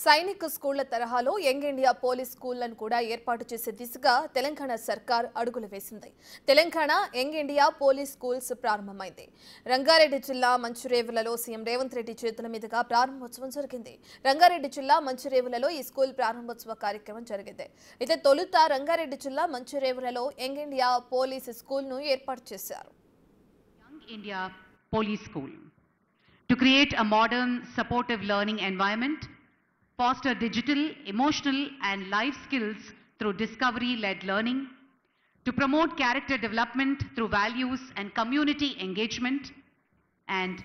సైనిక స్కూళ్ల తరహాలో young India police స్కూళ్లను కూడా ఏర్పాటు చేసే దిశగా తెలంగాణ సర్కార్ అడుగులు వేసింది. Telangana young India police schools ప్రారంభమైంది. రంగారెడ్డి జిల్లా మంచిరేవులలో సీఎం రేవంత్ రెడ్డి చేతుల మీదుగా ప్రారంభోత్సవం జరిగింది. రంగారెడ్డి జిల్లా మంచిరేవులలో ఈ స్కూల్ ప్రారంభోత్సవ కార్యక్రమం జరిగింది. అయితే తొలుత రంగారెడ్డి జిల్లా మంచిరేవులలో యంగ్ ఇండియా పోలీస్ స్కూల్ను ఏర్పాటు చేశారు. Young India Police School to create a modern, supportive learning environment, foster digital, emotional and life skills through discovery-led learning, to promote character development through values and community engagement, and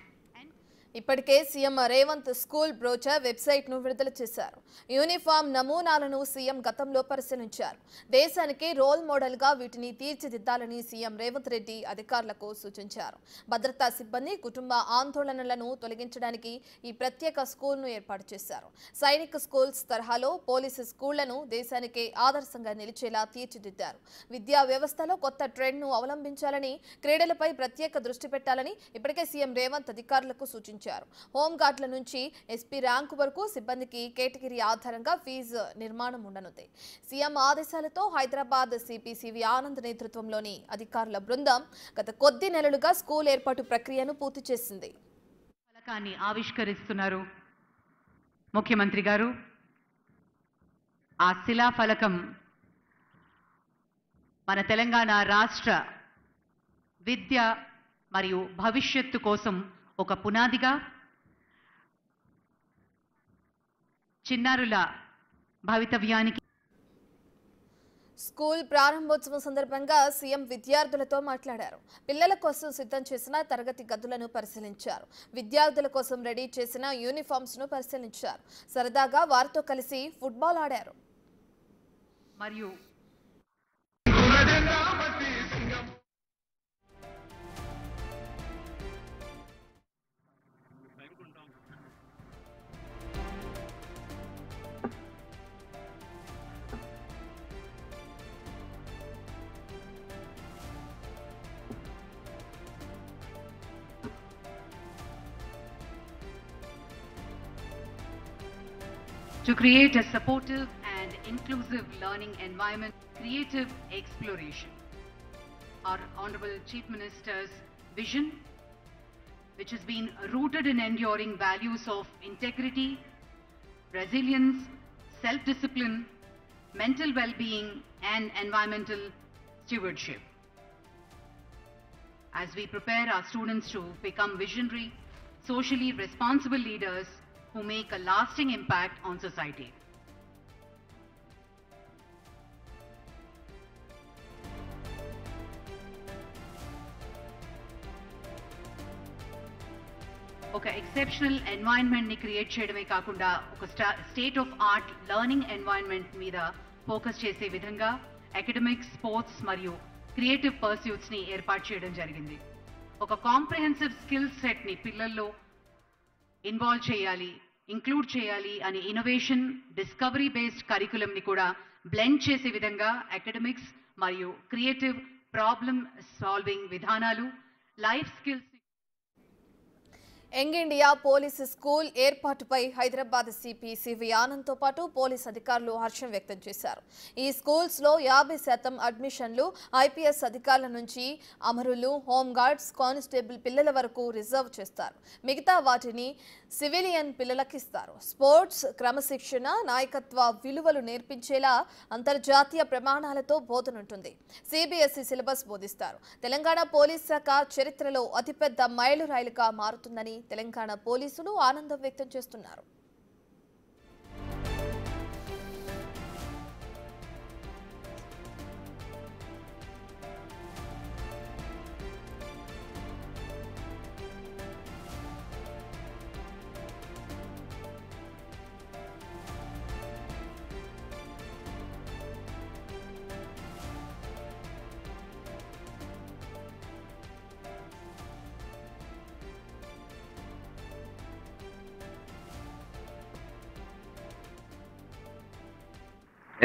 ఇప్పటికే CM Revanth school brochure website ను విడుదల చేశారు. Uniform నమూనాలను CM గతంలో పరిశీలించారు. దేశానికి role model గా వీటిని తీర్చిదిద్దాలని సీఎం రేవంత్ రెడ్డి అధికారులకు సూచించారు. భద్రతా సిబ్బంది కుటుంబ ఆందోళనలను తొలగించడానికి ఈ ప్రత్యేక స్కూల్ ను ఏర్పాటు చేశారు. సైనిక స్కూల్స్ తరహాలో పోలీసు స్కూళ్లను దేశానికి ఆదర్శంగా నిలిచేలా తీర్చిదిద్దారు. విద్యా వ్యవస్థలో కొత్త ట్రెండ్ ను అవలంబించాలని, క్రీడలపై ప్రత్యేక దృష్టి పెట్టాలని ఇప్పటికే సీఎం రేవంత్ అధికారులకు సూచించారు. హోంగార్డుల నుంచి ఎస్పీ ర్యాంకు వరకు సిబ్బందికి కేటగిరీ ఆధారంగా ఫీజు నిర్మాణం ఉండనుంది. సీఎం ఆదేశాలతో హైదరాబాద్ సిపి సివి ఆనంద్ నేతృత్వంలోని అధికారుల బృందం గత కొద్ది నెలలుగా స్కూల్ ఏర్పాటు ప్రక్రియను పూర్తి చేసింది. ఫలకాన్ని ఆవిష్కరిస్తున్నారు ముఖ్యమంత్రి గారు. ఆ శిలా ఫలకం మన తెలంగాణ రాష్ట్ర విద్య మరియు భవిష్యత్తు కోసం ఒక పునాదిగా, చిన్నారుల భవితవ్యానికి. స్కూల్ ప్రారంభోత్సవం సందర్భంగా సీఎం విద్యార్థులతో మాట్లాడారు. పిల్లల కోసం సిద్ధం చేసిన తరగతి గదులను పరిశీలించారు. విద్యార్థుల కోసం రెడీ చేసిన యూనిఫామ్స్ ను పరిశీలించారు. సరదాగా వారితో కలిసి ఫుట్బాల్ ఆడారు. మరియు to create a supportive and inclusive learning environment, creative exploration. Our Honorable Chief Minister's vision, which has been rooted in enduring values of integrity, resilience, self-discipline, mental well-being and environmental stewardship. As we prepare our students to become visionary, socially responsible leaders who make a lasting impact on society. ఒక exceptional environment ని create చేయడమే కాకుండా ఒక state of art learning environment మీద focus చేసే విధంగా academics, sports మరియు creative pursuits ని ఏర్పాటు చేయడం జరిగింది. ఒక కాంప్రహెన్సివ్ స్కిల్ సెట్ ని పిల్లల్లో ఇన్వాల్వ్ చేయాలి, ఇంక్లూడ్ చేయాలి అని ఇన్నోవేషన్, డిస్కవరీ బేస్డ్ కరికులం ని కూడా బ్లెండ్ చేసే విధంగా అకాడమిక్స్ మరియు క్రియేటివ్ ప్రాబ్లమ్ సాల్వింగ్ విధానాలు, life skills. Young India police school ఏర్పాటుపై హైదరాబాద్ సిపి సివి ఆనంద్తో పాటు పోలీస్ అధికారులు హర్షం వ్యక్తం చేశారు. ఈ స్కూల్స్లో 50% అడ్మిషన్లు ఐపీఎస్ అధికారుల నుంచి అమరులు, హోంగార్డ్స్, కానిస్టేబుల్ పిల్లల వరకు రిజర్వ్ చేస్తారు. మిగతా వాటిని సివిలియన్ పిల్లలకు ఇస్తారు. స్పోర్ట్స్, క్రమశిక్షణ, నాయకత్వ విలువలు నేర్పించేలా అంతర్జాతీయ ప్రమాణాలతో బోధనుంటుంది. సిబిఎస్ఈ సిలబస్ బోధిస్తారు. తెలంగాణ పోలీస్ శాఖ చరిత్రలో అతిపెద్ద మైలురాయిలుగా మారుతుందని తెలంగాణ పోలీసులు ఆనందం వ్యక్తం చేస్తున్నారు.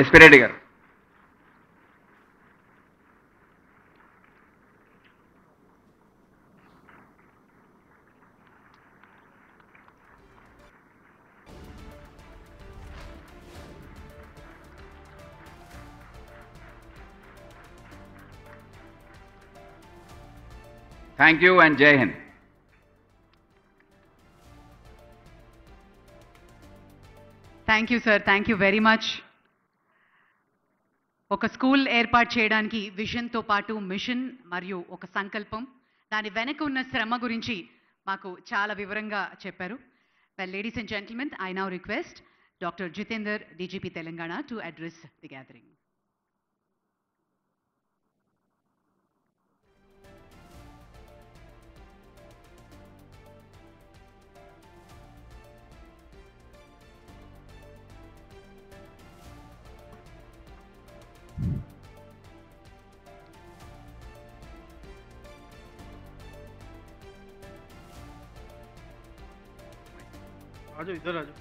ఎస్పీ రెడ్డి గారు. థ్యాంక్ యూ అండ్ జై Hind. Thank you sir, thank you very much. ఒక స్కూల్ ఏర్పాటు చేయడానికి విజన్తో పాటు మిషన్ మరియు ఒక సంకల్పం, దాని వెనక ఉన్న శ్రమ గురించి మాకు చాలా వివరంగా చెప్పారు. Well, ladies and gentlemen, I now request doctor Jitender, DGP Telangana, to address the gathering. आजो इधर आजो.